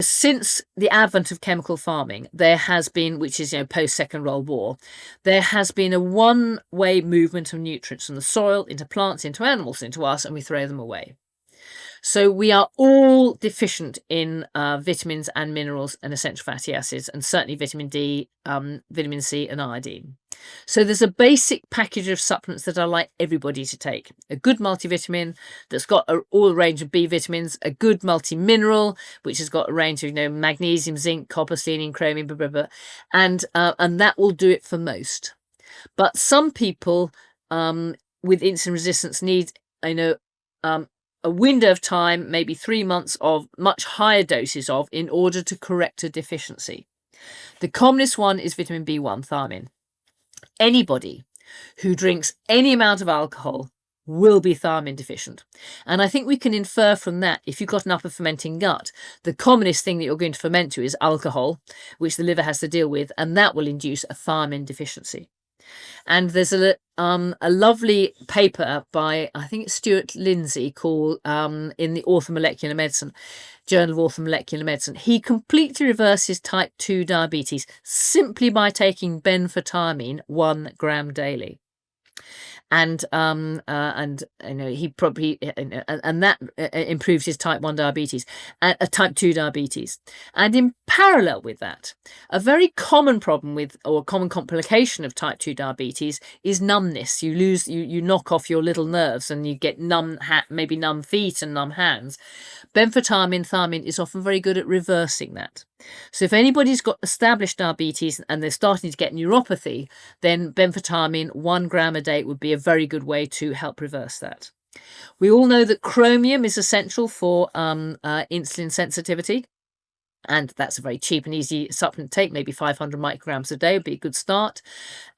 since the advent of chemical farming, there has been, which is, post Second World War, there has been a one-way movement of nutrients from the soil into plants, into animals, into us, and we throw them away. So we are all deficient in vitamins and minerals and essential fatty acids, and certainly vitamin D, vitamin C, and iodine. So there's a basic package of supplements that I like everybody to take. A good multivitamin that's got all a range of B vitamins, a good multi-mineral, which has got a range of, magnesium, zinc, copper, selenium, chromium, blah, blah, blah, and that will do it for most. But some people with insulin resistance need, a window of time, maybe 3 months of much higher doses of, in order to correct a deficiency. The commonest one is vitamin B1, thiamine. Anybody who drinks any amount of alcohol will be thiamine deficient. And I think we can infer from that, if you've got an upper fermenting gut, the commonest thing that you're going to ferment to is alcohol, which the liver has to deal with, and that will induce a thiamine deficiency. And there's a lovely paper by, I think it's Stuart Lindsay, called in the Orthomolecular Medicine, Journal of Orthomolecular Medicine. He completely reverses type 2 diabetes simply by taking benfotiamine 1 gram daily. And he probably and that improves his type 1 diabetes, type 2 diabetes. And in parallel with that, a very common problem with, or a common complication of type 2 diabetes is numbness. You knock off your little nerves and you get numb maybe numb feet and numb hands. Benfotiamine, thiamine is often very good at reversing that. So if anybody's got established diabetes and they're starting to get neuropathy, then benfotiamine 1 gram a day would be a very good way to help reverse that. We all know that chromium is essential for insulin sensitivity. And that's a very cheap and easy supplement to take, maybe 500 micrograms a day would be a good start.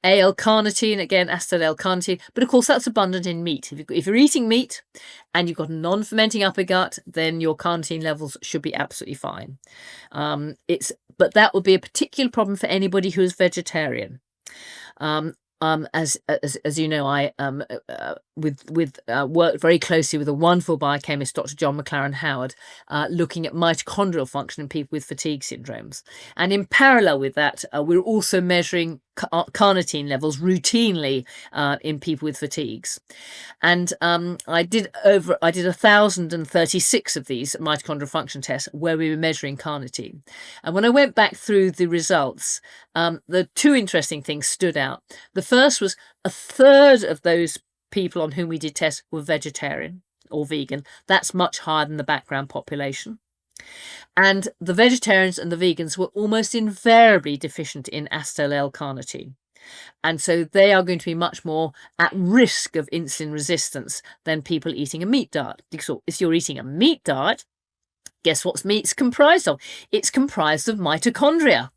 L-carnitine, again, acetyl L-carnitine, but of course that's abundant in meat. If you're eating meat and you've got a non-fermenting upper gut, then your carnitine levels should be absolutely fine. But that would be a particular problem for anybody who is vegetarian. As you know, I worked very closely with a wonderful biochemist, Dr. John McLaren Howard, looking at mitochondrial function in people with fatigue syndromes. And in parallel with that, we're also measuring carnitine levels routinely in people with fatigues. And I did 1,036 of these mitochondrial function tests where we were measuring carnitine. And when I went back through the results, the two interesting things stood out. The first was a third of those people on whom we did tests were vegetarian or vegan. That's much higher than the background population. And the vegetarians and the vegans were almost invariably deficient in acetyl L-carnitine. And so they are going to be much more at risk of insulin resistance than people eating a meat diet. Because if you're eating a meat diet, guess what meat's comprised of? It's comprised of mitochondria.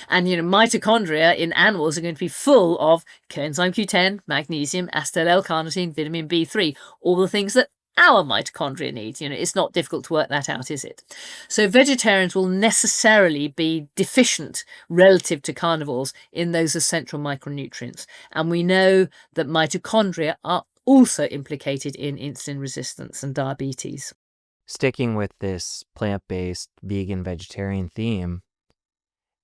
And, mitochondria in animals are going to be full of coenzyme Q10, magnesium, acetyl L-carnitine, vitamin B3, all the things that our mitochondria need. It's not difficult to work that out, is it? So vegetarians will necessarily be deficient relative to carnivores in those essential micronutrients. And we know that mitochondria are also implicated in insulin resistance and diabetes. Sticking with this plant-based vegan vegetarian theme,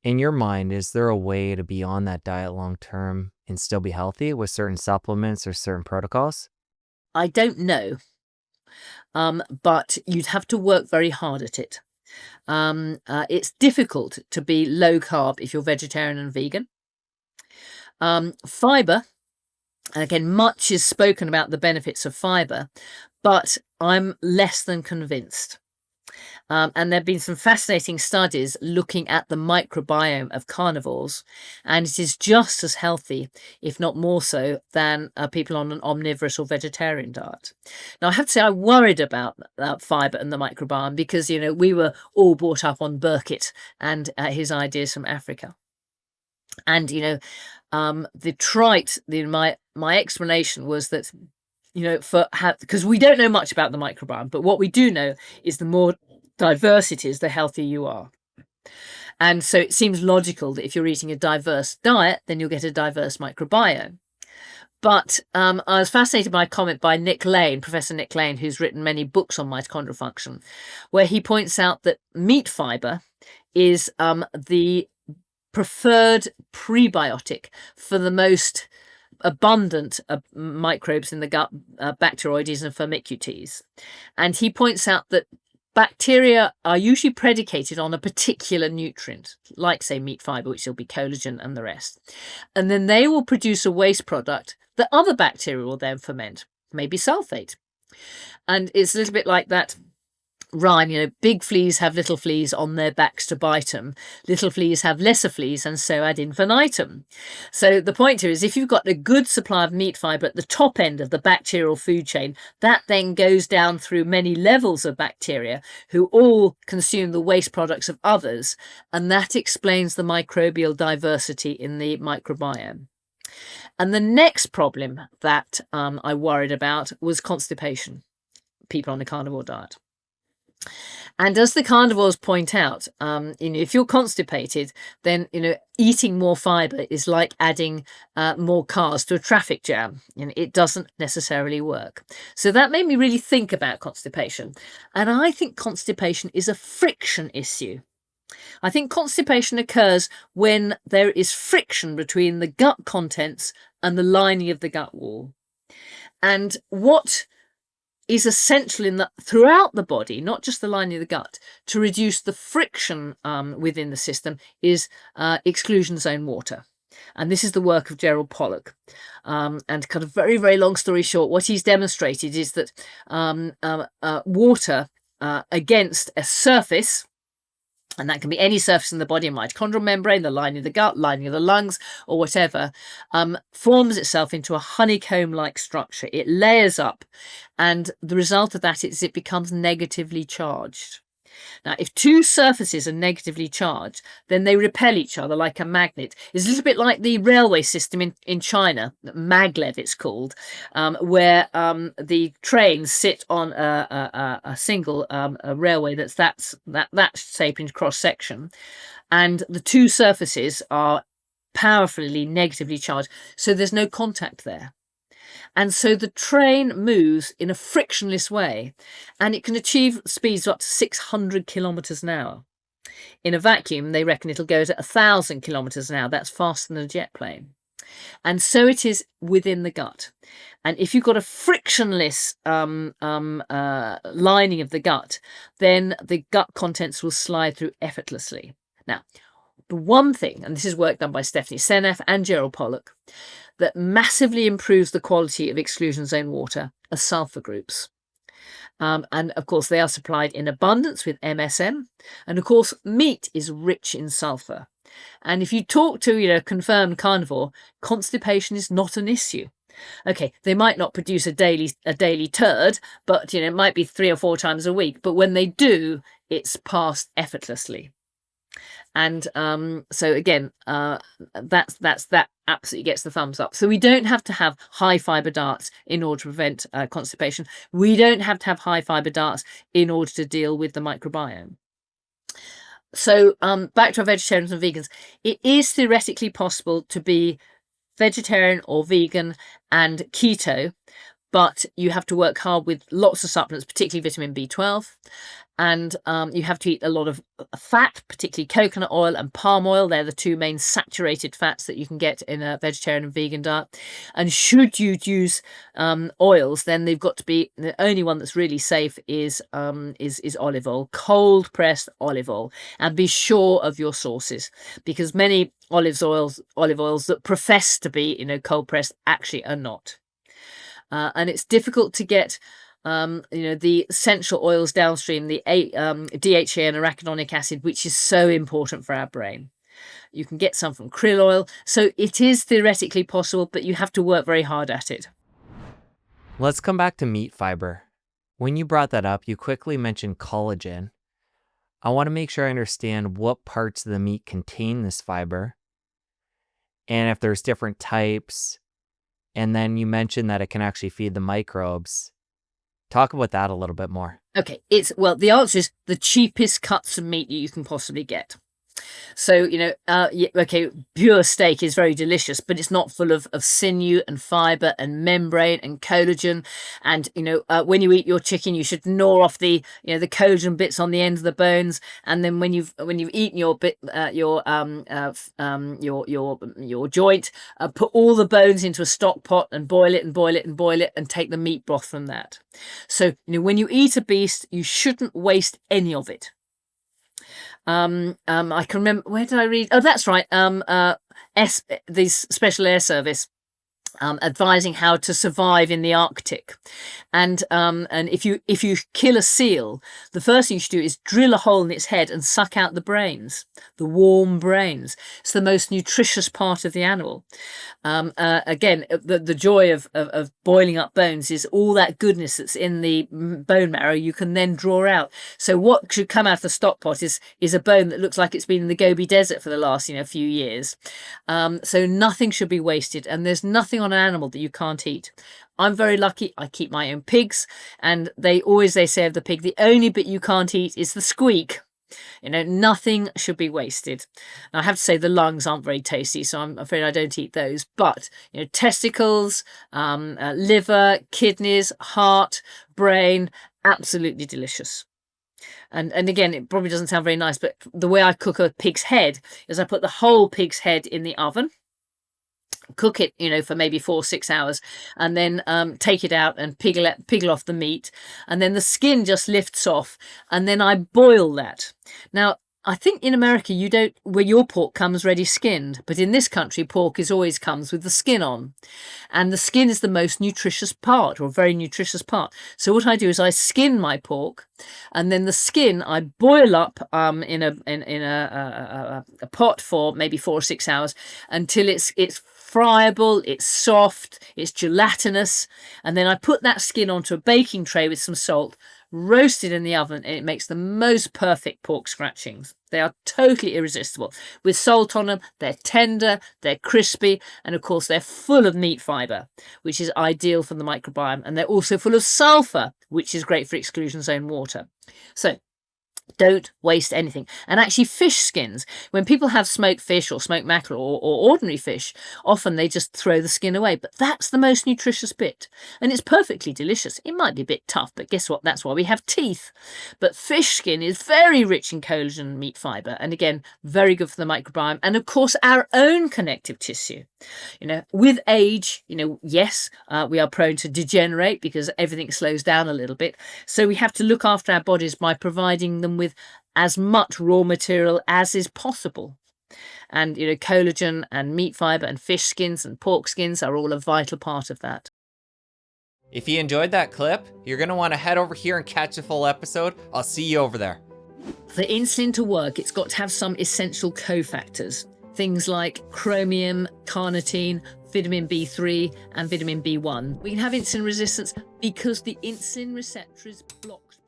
in your mind, is there a way to be on that diet long-term and still be healthy with certain supplements or certain protocols? I don't know. But you'd have to work very hard at it. It's difficult to be low carb if you're vegetarian and vegan. Fiber, again, much is spoken about the benefits of fiber, but I'm less than convinced. And there have been some fascinating studies looking at the microbiome of carnivores, and it is just as healthy, if not more so, than people on an omnivorous or vegetarian diet. Now, I have to say I worried about fibre and the microbiome because, we were all brought up on Burkitt and his ideas from Africa. And, my explanation was that, because we don't know much about the microbiome, but what we do know is the more diverse it is, the healthier you are. And so it seems logical that if you're eating a diverse diet, then you'll get a diverse microbiome. But I was fascinated by a comment by Nick Lane, Professor Nick Lane, who's written many books on mitochondrial function, where he points out that meat fiber is the preferred prebiotic for the most abundant microbes in the gut, Bacteroides and Firmicutes. And he points out that bacteria are usually predicated on a particular nutrient, like, say, meat fiber, which will be collagen and the rest. And then they will produce a waste product that other bacteria will then ferment, maybe sulfate. And it's a little bit like that rhyme, big fleas have little fleas on their backs to bite them. Little fleas have lesser fleas, and so ad infinitum. So the point here is, if you've got a good supply of meat fiber at the top end of the bacterial food chain, that then goes down through many levels of bacteria who all consume the waste products of others, and that explains the microbial diversity in the microbiome. And the next problem that I worried about was constipation, people on a carnivore diet. And as the carnivores point out, if you're constipated, then eating more fiber is like adding more cars to a traffic jam. It doesn't necessarily work. So that made me really think about constipation. And I think constipation is a friction issue. I think constipation occurs when there is friction between the gut contents and the lining of the gut wall. And what is essential throughout the body, not just the lining of the gut, to reduce the friction within the system is exclusion zone water. And this is the work of Gerald Pollack. And kind of very, very long story short, what he's demonstrated is that water against a surface, and that can be any surface in the body, a mitochondrial membrane, the lining of the gut, lining of the lungs, or whatever, forms itself into a honeycomb-like structure. It layers up, and the result of that is it becomes negatively charged. Now, if two surfaces are negatively charged, then they repel each other like a magnet. It's a little bit like the railway system in China, maglev it's called, where the trains sit on a single railway that's that shape in cross section, and the two surfaces are powerfully negatively charged, so there's no contact there. And so the train moves in a frictionless way, and it can achieve speeds of up to 600 kilometers an hour. In a vacuum, they reckon it'll go to 1,000 kilometers an hour. That's faster than a jet plane. And so it is within the gut. And if you've got a frictionless lining of the gut, then the gut contents will slide through effortlessly. Now, the one thing, and this is work done by Stephanie Seneff and Gerald Pollack, that massively improves the quality of exclusion zone water are sulfur groups. And of course, they are supplied in abundance with MSM. And of course, meat is rich in sulfur. And if you talk to a confirmed carnivore, constipation is not an issue. Okay, they might not produce a daily turd, but it might be 3 or 4 times a week. But when they do, it's passed effortlessly. And so again, that absolutely gets the thumbs up. So we don't have to have high fiber diets in order to prevent constipation. We don't have to have high fiber diets in order to deal with the microbiome. So back to our vegetarians and vegans, it is theoretically possible to be vegetarian or vegan and keto, but you have to work hard with lots of supplements, particularly vitamin B12. And you have to eat a lot of fat, particularly coconut oil and palm oil. They're the two main saturated fats that you can get in a vegetarian and vegan diet. And should you use oils, then they've got to be, the only one that's really safe is olive oil, cold pressed olive oil. And be sure of your sources, because many olive oils that profess to be cold pressed actually are not. And it's difficult to get the essential oils downstream, the DHA and arachidonic acid, which is so important for our brain. You can get some from krill oil. So it is theoretically possible, but you have to work very hard at it. Let's come back to meat fiber. When you brought that up, you quickly mentioned collagen. I want to make sure I understand what parts of the meat contain this fiber, and if there's different types. And then you mentioned that it can actually feed the microbes. Talk about that a little bit more. Okay, the answer is the cheapest cuts of meat you can possibly get. So, okay, pure steak is very delicious, but it's not full of sinew and fiber and membrane and collagen. And, when you eat your chicken, you should gnaw off the collagen bits on the end of the bones. And then when you've eaten your bit, your joint, put all the bones into a stock pot and boil it and boil it and boil it and take the meat broth from that. So, when you eat a beast, you shouldn't waste any of it. I can remember, where did I read? Oh, that's right. The Special Air Service advising how to survive in the Arctic, and if you kill a seal, the first thing you should do is drill a hole in its head and suck out the brains, the warm brains. It's the most nutritious part of the animal. Again, the joy of boiling up bones is all that goodness that's in the bone marrow you can then draw out. So what should come out of the stock pot is a bone that looks like it's been in the Gobi Desert for the last few years. So nothing should be wasted, and there's nothing on an animal that you can't eat. I'm very lucky. I keep my own pigs, and they say of the pig, the only bit you can't eat is the squeak. Nothing should be wasted. Now, I have to say the lungs aren't very tasty, so I'm afraid I don't eat those. But, testicles, liver, kidneys, heart, brain, absolutely delicious. And again, it probably doesn't sound very nice, but the way I cook a pig's head is I put the whole pig's head in the oven, cook it, for maybe 4 or 6 hours, and then take it out and piggle off the meat, and then the skin just lifts off, and then I boil that. Now, I think in America you don't, where your pork comes ready skinned, but in this country pork always comes with the skin on, and the skin is the most nutritious part, or very nutritious part. So what I do is I skin my pork, and then the skin I boil up in a pot for maybe 4 or 6 hours until it's friable, it's soft, it's gelatinous, and then I put that skin onto a baking tray with some salt, roast it in the oven, and it makes the most perfect pork scratchings. They are totally irresistible. With salt on them, they're tender, they're crispy, and of course they're full of meat fibre, which is ideal for the microbiome, and they're also full of sulphur, which is great for exclusion zone water. So don't waste anything. And actually, fish skins, when people have smoked fish or smoked mackerel or ordinary fish, often they just throw the skin away. But that's the most nutritious bit. And it's perfectly delicious. It might be a bit tough, but guess what? That's why we have teeth. But fish skin is very rich in collagen and meat fibre. And again, very good for the microbiome. And of course, our own connective tissue. With age, yes, we are prone to degenerate because everything slows down a little bit. So we have to look after our bodies by providing them with as much raw material as is possible. And, collagen and meat fibre and fish skins and pork skins are all a vital part of that. If you enjoyed that clip, you're going to want to head over here and catch the full episode. I'll see you over there. For insulin to work, it's got to have some essential cofactors. Things like chromium, carnitine, vitamin B3 and vitamin B1. We can have insulin resistance because the insulin receptor is blocked.